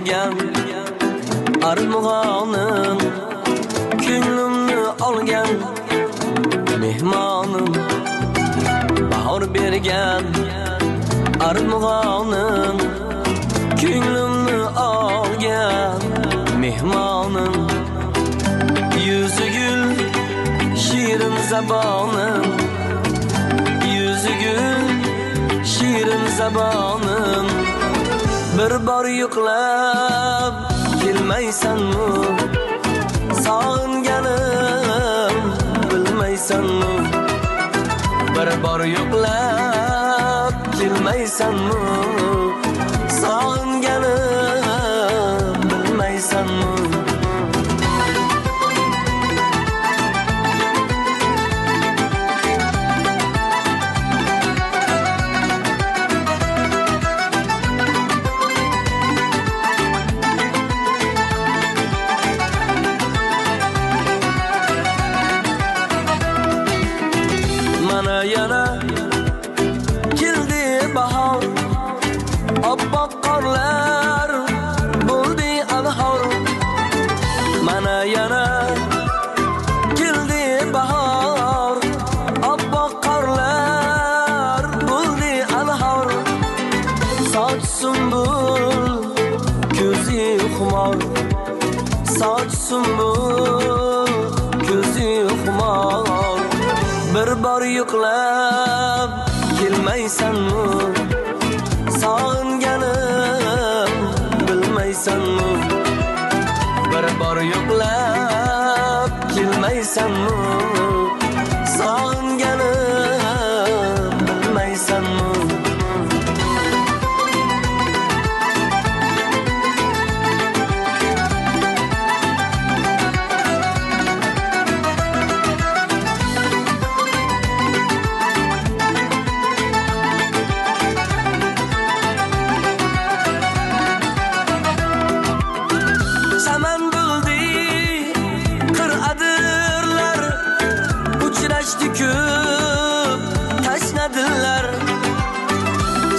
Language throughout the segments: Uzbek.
bergan armağanım, ko'nglimni olgan mehmonim. Bahor bergan armağanım, ko'nglimni olgan mehmonim. Yüzü gül şirin zabonim, yüzü gül şirin zabonim. Bir bor yo'qlab kelmaysanmi, sog'inganim bilmaysanmi? Bir bor yo'qlab kelmaysanmi, sog'inganim bilmaysanmi? Mana yana keldi bahor, oppoq qorlar bo'ldi anhor. Mana yana keldi bahor, oppoq qorlar bo'ldi anhor. Soch sumbul, ko'zi xumor, soch sumbul, ko'zi xumor. Bir bor yo'qlab kelmaysanmi, sog'inganim bilmaysanmi? Bir bor yo'qlab kelmaysanmi, sog'inganim bilmaysanmi? Saman bo'ldi qir'adirlar, uchrashdi ko'p tashnadilar.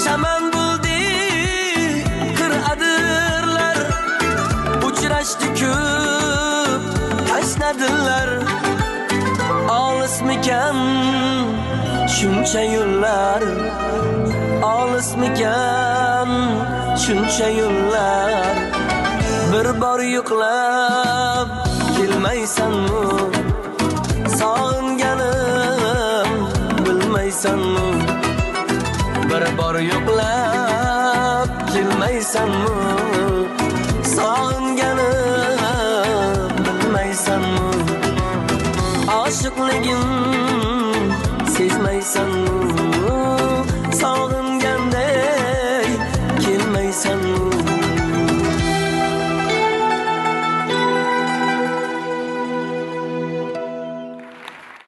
Saman bo'ldi qir'adirlar, uchrashdi ko'p tashnadilar. Olismikan shuncha yo'llar, olismikan shuncha yo'llar. Bir bor yo'qlab kelmaysanmi, sog'inganim bilmaysanmi? Bir bor yo'qlab kelmaysanmi, sog'inganim bilmaysanmi? Oshiqligim